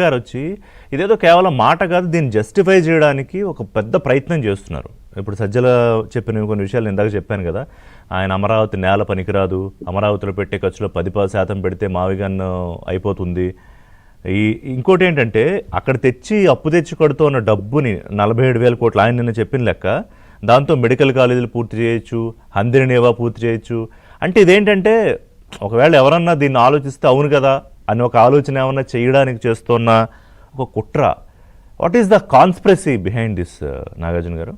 గారు వచ్చి ఇదేదో కేవలం మాట కాదు, దీన్ని జస్టిఫై చేయడానికి ఒక పెద్ద ప్రయత్నం చేస్తున్నారు. ఇప్పుడు సజ్జల చెప్పిన కొన్ని విషయాలు ఇందాక చెప్పాను కదా, ఆయన అమరావతి నేల పనికిరాదు, అమరావతిలో పెట్టే ఖర్చులో 10% పెడితే మావిగన్ అయిపోతుంది. ఈ ఇంకోటి ఏంటంటే అక్కడ తెచ్చి అప్పు తెచ్చి కడుతున్న డబ్బుని 47,000 కోట్లు ఆయన నిన్న చెప్పిన లెక్క, దాంతో మెడికల్ కాలేజీలు పూర్తి చేయొచ్చు, హందిరినేవా పూర్తి చేయొచ్చు. అంటే ఇదేంటంటే ఒకవేళ ఎవరన్నా దీన్ని ఆలోచిస్తే అవును కదా అని ఒక ఆలోచన ఏమన్నా చేయడానికి చేస్తున్న ఒక కుట్ర. What is the conspiracy behind this, Nagarjuna గారు?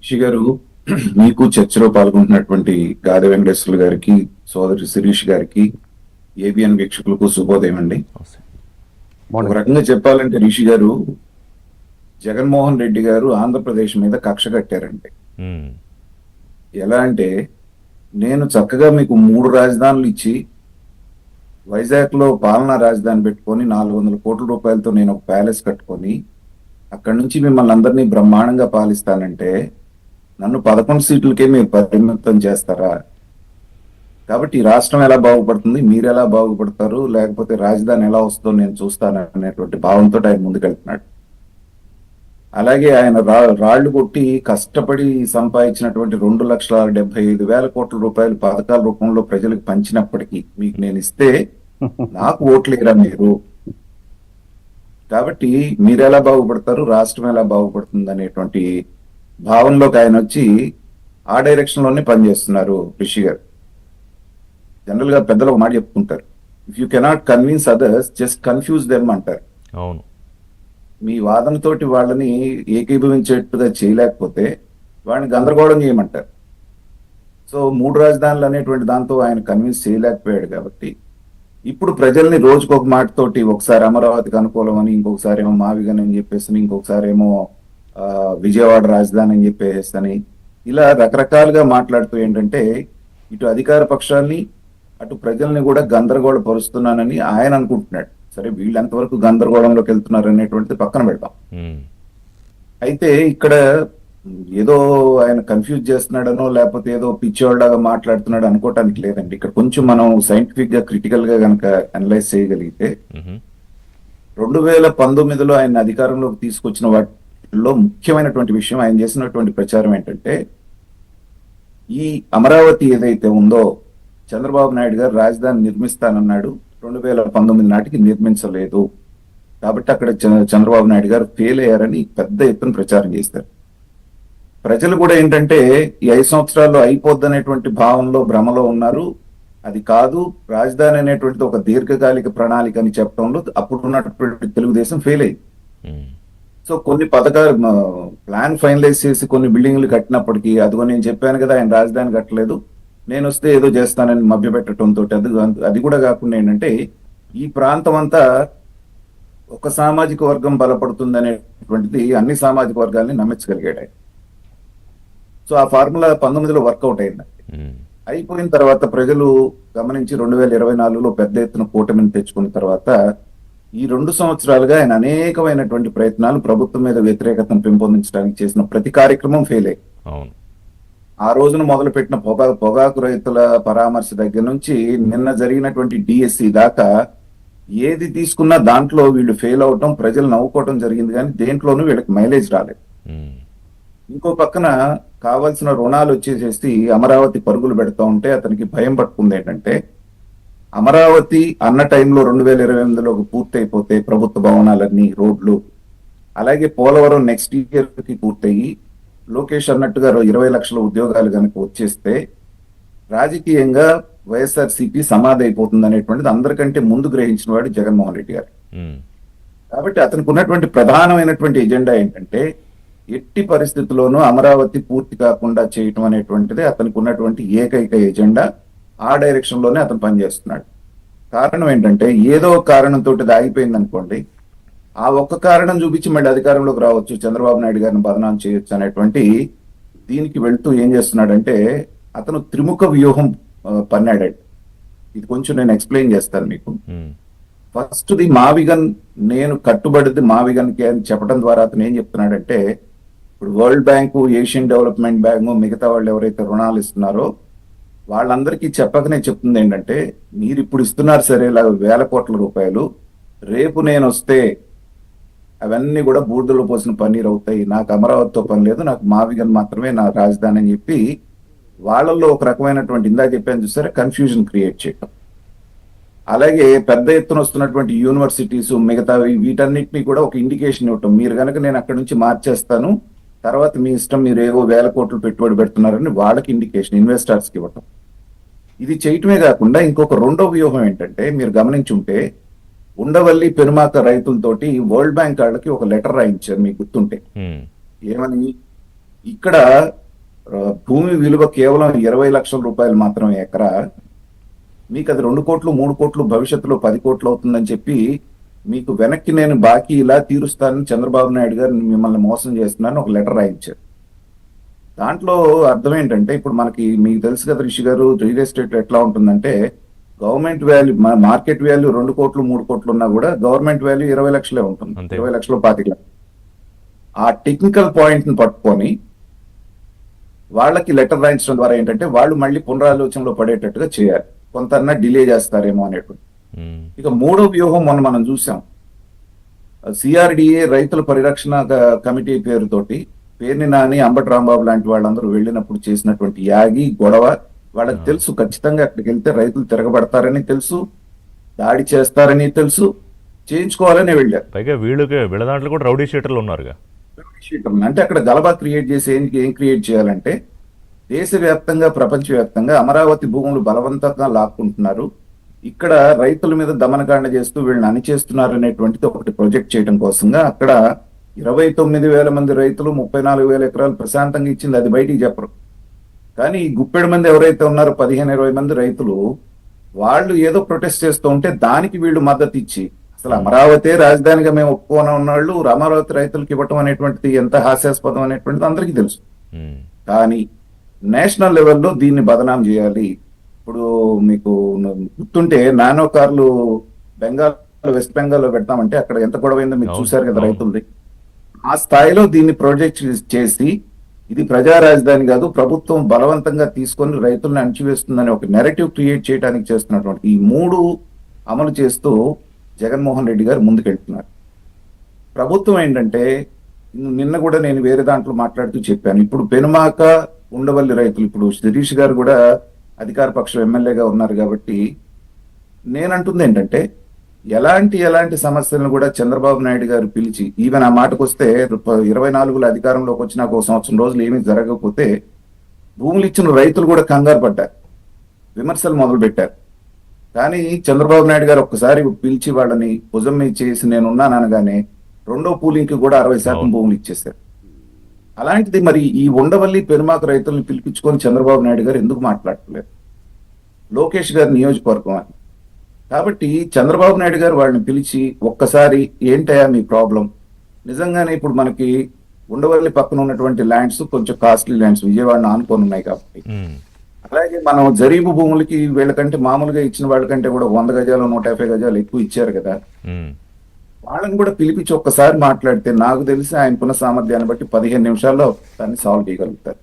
రిషి గారు, మీకు చర్చలో పాల్గొంటున్నటువంటి గాది వెంకటేశ్వర్లు గారికి, సోదరి శిరీష్ గారికి, ఏబిఎన్ వీక్షకులకు శుభోదయం అండి. ఒక రకంగా చెప్పాలంటే రిషి గారు, జగన్మోహన్ రెడ్డి గారు ఆంధ్రప్రదేశ్ మీద కక్ష కట్టారండి. ఎలా అంటే, నేను చక్కగా మీకు 3 రాజధానులు ఇచ్చి వైజాగ్ లో పాలనా రాజధాని పెట్టుకొని 400 కోట్ల రూపాయలతో నేను ఒక ప్యాలెస్ కట్టుకొని అక్కడి నుంచి మిమ్మల్ని అందరినీ బ్రహ్మాండంగా పాలిస్తానంటే నన్ను 11 సీట్లకే మీరు పరిమితం చేస్తారా? కాబట్టి ఈ రాష్ట్రం ఎలా బాగుపడుతుంది, మీరు ఎలా బాగుపడతారు, లేకపోతే రాజధాని ఎలా వస్తుందో నేను చూస్తాను అనేటువంటి భావంతో ఆయన ముందుకెళ్తున్నాడు. అలాగే ఆయన రాళ్లు కొట్టి కష్టపడి సంపాదించినటువంటి 2,75,000 కోట్ల రూపాయలు పథకాల రూపంలో ప్రజలకు పంచినప్పటికీ మీకు నేను ఇస్తే నాకు ఓట్లేరా మీరు? కాబట్టి మీరు ఎలా బాగుపడతారు, రాష్ట్రం ఎలా బాగుపడుతుంది అనేటువంటి భావనలోకి ఆయన వచ్చి ఆ డైరెక్షన్ లోనే పనిచేస్తున్నారు. రిషి గారు, జనరల్ గా పెద్దలు ఒక మాట చెప్పుకుంటారు, if you cannot convince others just confuse them అంటారు. అవును, మీ వాదనతోటి వాళ్ళని ఏకీభవించేట్టుగా చేయలేకపోతే వాళ్ళని గందరగోళం చేయమంటారు. సో 3 రాజధానులు అనేటువంటి దాంతో ఆయన కన్విన్స్ చేయలేకపోయాడు. కాబట్టి ఇప్పుడు ప్రజల్ని రోజుకొక మాటతోటి, ఒకసారి అమరావతికి అనుకూలం అని, ఇంకొకసారి ఏమో మావిగన్ అని చెప్పేసి, ఇంకొకసారి ఏమో విజయవాడ రాజధాని అని చెప్పేసి, ఇలా రకరకాలుగా మాట్లాడుతూ ఏంటంటే ఇటు అధికార పక్షాన్ని అటు ప్రజల్ని కూడా గందరగోళ పరుస్తున్నానని ఆయన అనుకుంటున్నాడు. సరే, వీళ్ళు ఎంతవరకు గందరగోళంలోకి వెళ్తున్నారు అనేటువంటిది పక్కన పెడతాం. అయితే ఇక్కడ ఏదో ఆయన కన్ఫ్యూజ్ చేస్తున్నాడనో లేకపోతే ఏదో పిచ్చోళ్ళగా మాట్లాడుతున్నాడు అనుకోవటానికి లేదండి. ఇక్కడ కొంచెం మనం సైంటిఫిక్ గా క్రిటికల్ గా కనుక అనలైజ్ చేయగలిగితే 2019లో ఆయన అధికారంలోకి తీసుకొచ్చిన వాటిలో ముఖ్యమైనటువంటి విషయం, ఆయన చేసినటువంటి ప్రచారం ఏంటంటే, ఈ అమరావతి ఏదైతే ఉందో చంద్రబాబు నాయుడు గారు రాజధాని నిర్మిస్తానన్నాడు, 2019 నాటికి నిర్మించలేదు. కాబట్టి అక్కడ చంద్రబాబు నాయుడు గారు ఫెయిల్ అయ్యారని పెద్ద ఎత్తున ప్రచారం చేస్తారు. ప్రజలు కూడా ఏంటంటే ఈ 5 సంవత్సరాల్లో అయిపోద్దనేటువంటి భావంలో భ్రమలో ఉన్నారు. అది కాదు, రాజధాని అనేటువంటిది ఒక దీర్ఘకాలిక ప్రణాళిక అని చెప్పడంలో అప్పుడున్నటువంటి తెలుగుదేశం ఫెయిల్ అయింది. సో కొన్ని పథకాలు ప్లాన్ ఫైనలైజ్ చేసి కొన్ని బిల్డింగ్లు కట్టినప్పటికీ, అదిగో నేను చెప్పాను కదా ఆయన రాజధాని కట్టలేదు, నేను వస్తే ఏదో చేస్తానని మభ్యపెట్టడంతో అది కూడా కాకుండా ఏంటంటే ఈ ప్రాంతం అంతా ఒక సామాజిక వర్గం బలపడుతుంది అనేటువంటిది అన్ని సామాజిక వర్గాల్ని నమ్మించగలిగాడు. సో ఆ ఫార్ములా 19లో వర్కౌట్ అయింది. అయిపోయిన తర్వాత ప్రజలు గమనించి 2024లో పెద్ద ఎత్తున కూటమిని తెచ్చుకున్న తర్వాత ఈ 2 సంవత్సరాలుగా ఆయన అనేకమైనటువంటి ప్రయత్నాలు ప్రభుత్వం మీద వ్యతిరేకతను పెంపొందించడానికి చేసిన ప్రతి కార్యక్రమం ఫెయిల్ అయ్యి, ఆ రోజున మొదలుపెట్టిన పొగాకు రైతుల పరామర్శ దగ్గర నుంచి నిన్న జరిగినటువంటి డిఎస్సి దాకా ఏది తీసుకున్నా దాంట్లో వీళ్ళు ఫెయిల్ అవటం, ప్రజలు నవ్వుకోవటం జరిగింది. కానీ దేంట్లోనూ వీళ్ళకి మైలేజ్ రాలేదు. ఇంకో పక్కన కావాల్సిన రుణాలు వచ్చేసేసి అమరావతి పరుగులు పెడతా ఉంటే అతనికి భయం పట్టుకుంది. ఏంటంటే అమరావతి అన్న టైంలో 2028లో పూర్తి అయిపోతే ప్రభుత్వ భవనాలన్నీ, రోడ్లు, అలాగే పోలవరం నెక్స్ట్ ఇయర్ కి పూర్తయి లోకేష్ అన్నట్టుగా 20 లక్షల ఉద్యోగాలు కనుక వచ్చేస్తే రాజకీయంగా వైఎస్ఆర్సీపీ సమాధి అయిపోతుంది అనేటువంటిది అందరికంటే ముందు గ్రహించిన వాడు జగన్మోహన్ రెడ్డి గారు. కాబట్టి అతనికి ఉన్నటువంటి ప్రధానమైనటువంటి ఎజెండా ఏంటంటే ఎట్టి పరిస్థితుల్లోనూ అమరావతి పూర్తి కాకుండా చేయటం అనేటువంటిది అతనికి ఉన్నటువంటి ఏకైక ఎజెండా. ఆ డైరెక్షన్ లోనే అతను పనిచేస్తున్నాడు. కారణం ఏంటంటే ఏదో కారణంతో ఆగిపోయింది అనుకోండి, ఆ ఒక్క కారణం చూపించి మళ్ళీ అధికారంలోకి రావచ్చు, చంద్రబాబు నాయుడు గారిని బదనాం చేయొచ్చు అనేటువంటి దీనికి వెళ్తూ ఏం చేస్తున్నాడంటే అతను త్రిముఖ వ్యూహం పన్నాడు. ఇది కొంచెం నేను ఎక్స్ప్లెయిన్ చేస్తాను మీకు. ఫస్ట్ ది మావిగన్, నేను కట్టుబడిది మావిగన్ కి అని చెప్పడం ద్వారా అతను ఏం చెప్తున్నాడంటే, ఇప్పుడు world bank, Asian development bank, మిగతా వాళ్ళు ఎవరైతే రుణాలు ఇస్తున్నారో వాళ్ళందరికీ చెప్పకనే చెప్తుంది ఏంటంటే, మీరు ఇప్పుడు ఇస్తున్నారు సరే 1,000 కోట్ల రూపాయలు, రేపు నేను వస్తే అవన్నీ కూడా బూడిదలో పోసిన పన్నీర్ అవుతాయి, నాకు అమరావతితో పని లేదు, నాకు మావిగన్ మాత్రమే నా రాజధాని అని చెప్పి వాళ్ళల్లో ఒక రకమైనటువంటి ఇందా చెప్పాను చూసారా కన్ఫ్యూజన్ క్రియేట్ చేయటం. అలాగే పెద్ద ఎత్తున వస్తున్నటువంటి యూనివర్సిటీస్ మిగతావి వీటన్నిటిని కూడా ఒక ఇండికేషన్ ఇవ్వటం, మీరు కనుక నేను అక్కడి నుంచి మార్చేస్తాను తర్వాత మీ ఇష్టం, మీరు ఏవో వేల కోట్లు పెట్టుబడి పెడుతున్నారని వాళ్ళకి ఇండికేషన్ ఇన్వెస్టర్స్కి ఇవ్వటం. ఇది చేయటమే కాకుండా ఇంకొక రెండో వ్యూహం ఏంటంటే మీరు గమనించుంటే ఉండవల్లి పెనుమాక రైతులతోటి వరల్డ్ బ్యాంక్ వాళ్ళకి ఒక లెటర్ రాయించారు మీకు గుర్తుంటే. ఏమని, ఇక్కడ భూమి విలువ కేవలం 20 లక్షల రూపాయలు మాత్రమే ఎకరా, మీకు అది 2 కోట్లు 3 కోట్లు భవిష్యత్తులో 10 కోట్లు అవుతుందని చెప్పి మీకు వెనక్కి నేను బాకీ ఇలా తీరుస్తానని చంద్రబాబు నాయుడు గారు మిమ్మల్ని మోసం చేస్తున్నారని ఒక లెటర్ రాయించారు. దాంట్లో అర్థం ఏంటంటే ఇప్పుడు మనకి మీకు తెలుసు కదా రిషి గారు, రియల్ ఎస్టేట్ ఎట్లా ఉంటుందంటే గవర్నమెంట్ వాల్యూ మార్కెట్ వాల్యూ 2 కోట్లు 3 కోట్లు ఉన్నా కూడా గవర్నమెంట్ వాల్యూ 20 లక్షలే ఉంటుంది, 20 లక్షలు 25 లక్షలు. ఆ టెక్నికల్ పాయింట్ ని పట్టుకొని వాళ్ళకి లెటర్ రాయించడం ద్వారా ఏంటంటే వాళ్ళు మళ్ళీ పునరాలోచనలో పడేటట్టుగా చేయాలి, కొంత డిలే చేస్తారేమో అనేటువంటి. ఇక మూడో వ్యూహం మొన్న మనం చూసాం, సిఆర్డిఏ రైతుల పరిరక్షణ కమిటీ పేరుతోటి పేర్ని నాని అంబటి రాంబాబు లాంటి వాళ్ళందరూ వెళ్ళినప్పుడు చేసినటువంటి యాగి గొడవ వాళ్ళకి తెలుసు, ఖచ్చితంగా అక్కడికి వెళ్తే రైతులు తిరగబడతారని తెలుసు, దాడి చేస్తారని తెలుసు, చేయించుకోవాలని వెళ్ళారు. పైగా వీళ్ళ దాంట్లో కూడా రౌడీ షీటర్లు ఉన్నారుగా. అంటే అక్కడ గలబా క్రియేట్ చేసి ఏం క్రియేట్ చేయాలంటే దేశవ్యాప్తంగా ప్రపంచవ్యాప్తంగా అమరావతి భూములు బలవంతంగా లాక్కుంటున్నారు, ఇక్కడ రైతుల మీద దమనకాండ చేస్తూ వీళ్ళని అణిచేస్తున్నారు అనేటువంటిది ఒకటి ప్రొజెక్ట్ చేయడం కోసంగా అక్కడ 29,000 మంది రైతులు 34,000 ఎకరాలు ప్రశాంతంగా ఇచ్చింది, అది బయటికి చెప్పరు. కానీ ఈ గుప్పెడు మంది ఎవరైతే ఉన్నారో 15-20 మంది రైతులు వాళ్ళు ఏదో ప్రొటెస్ట్ చేస్తూ ఉంటే దానికి వీళ్ళు మద్దతు ఇచ్చి అసలు అమరావతి రాజధానిగా మేము ఒప్పుకోని ఉన్నాళ్ళు అమరావతి రైతులకు ఇవ్వటం అనేటువంటిది ఎంత హాస్యాస్పదం అనేటువంటిది అందరికీ తెలుసు. కానీ నేషనల్ లెవెల్లో దీన్ని బదనాం చేయాలి. ఇప్పుడు మీకు గుర్తుంటే నానో కార్లు వెస్ట్ బెంగాల్లో పెడతామంటే అక్కడ ఎంత గొడవైందో మీరు చూశారు కదా రైతులది. ఆ స్థాయిలో దీన్ని ప్రొజెక్ట్ చేసి ఇది ప్రజా రాజధాని కాదు, ప్రభుత్వం బలవంతంగా తీసుకొని రైతులను అణచివేస్తుందని ఒక నెరేటివ్ క్రియేట్ చేయడానికి చేస్తున్నటువంటి ఈ మూడు అమలు చేస్తూ జగన్మోహన్ రెడ్డి గారు ముందుకెళ్తున్నారు. ప్రభుత్వం ఏంటంటే నిన్న కూడా నేను వేరే దాంట్లో మాట్లాడుతూ చెప్పాను, ఇప్పుడు పెనుమాక ఉండవల్లి రైతులు, ఇప్పుడు శిరీష్ గారు కూడా అధికార పక్షం ఎమ్మెల్యేగా ఉన్నారు కాబట్టి నేనంటుంది ఏంటంటే ఎలాంటి సమస్యలను కూడా చంద్రబాబు నాయుడు గారు పిలిచి, ఈవెన్ ఆ మాటకు వస్తే 24లో అధికారంలోకి వచ్చినాక 1 సంవత్సరం రోజులు ఏమీ జరగకపోతే భూములు ఇచ్చిన రైతులు కూడా కంగారు పడ్డారు, విమర్శలు మొదలు పెట్టారు. కానీ చంద్రబాబు నాయుడు గారు ఒక్కసారి పిలిచి వాళ్ళని భుజం మీద చేసి నేనున్నాను అనగానే రెండో పూలింగ్కి కూడా 60% భూములు ఇచ్చేశారు. అలాంటిది మరి ఈ ఉండవల్లి పెనుమాక రైతులను పిలిపించుకొని చంద్రబాబు నాయుడు గారు ఎందుకు మాట్లాడలేదు, లోకేష్ గారి నియోజకవర్గం అని. కాబట్టి చంద్రబాబు నాయుడు గారు వాళ్ళని పిలిచి ఒక్కసారి ఏంటయా మీ ప్రాబ్లం, నిజంగానే ఇప్పుడు మనకి ఉండవల్లి పక్కన ఉన్నటువంటి ల్యాండ్స్ కొంచెం కాస్ట్లీ ల్యాండ్స్ విజయవాడను ఆనుకొని ఉన్నాయి కాబట్టి, అలాగే మనం జరీబు భూములకి వీళ్ళకంటే మామూలుగా ఇచ్చిన వాళ్ళకంటే కూడా 100 గజాలు 150 గజాలు ఎక్కువ ఇచ్చారు కదా, వాళ్ళని కూడా పిలిపించి ఒక్కసారి మాట్లాడితే నాకు తెలిసి ఆయనకున్న సామర్థ్యాన్ని బట్టి 15 నిమిషాల్లో దాన్ని సాల్వ్ చేయగలుగుతారు.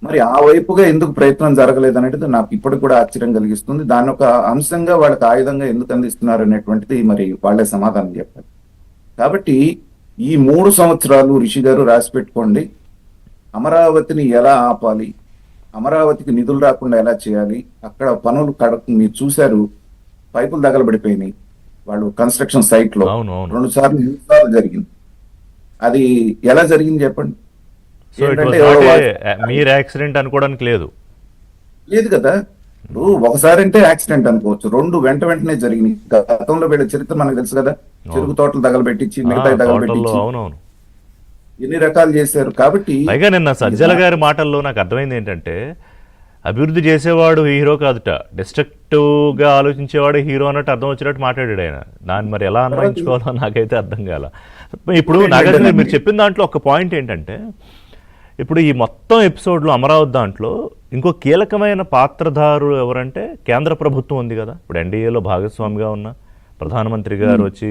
మరి ఆ వైపుగా ఎందుకు ప్రయత్నం జరగలేదు అనేది నాకు ఇప్పటికి కూడా ఆశ్చర్యం కలిగిస్తుంది. దాన్ని ఒక అంశంగా వాళ్ళకి ఆయుధంగా ఎందుకు అందిస్తున్నారు అనేటువంటిది మరి వాళ్ళే సమాధానం చెప్పారు. కాబట్టి ఈ 3 సంవత్సరాలు రిషి గారు రాసి పెట్టుకోండి, అమరావతిని ఎలా ఆపాలి, అమరావతికి నిధులు రాకుండా ఎలా చేయాలి, అక్కడ పనులు మీరు చూశారు పైపులు తగలబడిపోయినాయి వాళ్ళు కన్స్ట్రక్షన్ సైట్ లో 2 సార్లు జరిగింది. అది ఎలా జరిగింది చెప్పండి. మీరు యాక్సిడెంట్ అనుకోవడానికి లేదు కదా, ఇప్పుడు ఒకసారి అంటే యాక్సిడెంట్ అనుకోవచ్చు, 2 వెంటనే జరిగినాయి. గతంలో వీళ్ళ చరిత్ర మనకు తెలుసు కదా, చెరుకు తోటలు తగలబెట్టించి మిగతా తగలబెట్టించి ఎన్ని రకాలు చేశారు. కాబట్టి పైగా నిన్న సజ్జల గారి మాటల్లో నాకు అర్థమైంది ఏంటంటే అభివృద్ధి చేసేవాడు హీరో కాదుట, డిస్ట్రక్టివ్గా ఆలోచించేవాడు హీరో అన్నట్టు అర్థం వచ్చినట్టు మాట్లాడాడు ఆయన. దాన్ని మరి ఎలా అన్వయించుకోవాలో నాకైతే అర్థం కాల. ఇప్పుడు నాగార్జున మీరు చెప్పిన దాంట్లో ఒక పాయింట్ ఏంటంటే ఇప్పుడు ఈ మొత్తం ఎపిసోడ్లో అమరావతి దాంట్లో ఇంకో కీలకమైన పాత్రధారు ఎవరంటే కేంద్ర ప్రభుత్వం ఉంది కదా. ఇప్పుడు ఎన్డీఏలో భాగస్వామిగా ఉన్న ప్రధానమంత్రి గారు వచ్చి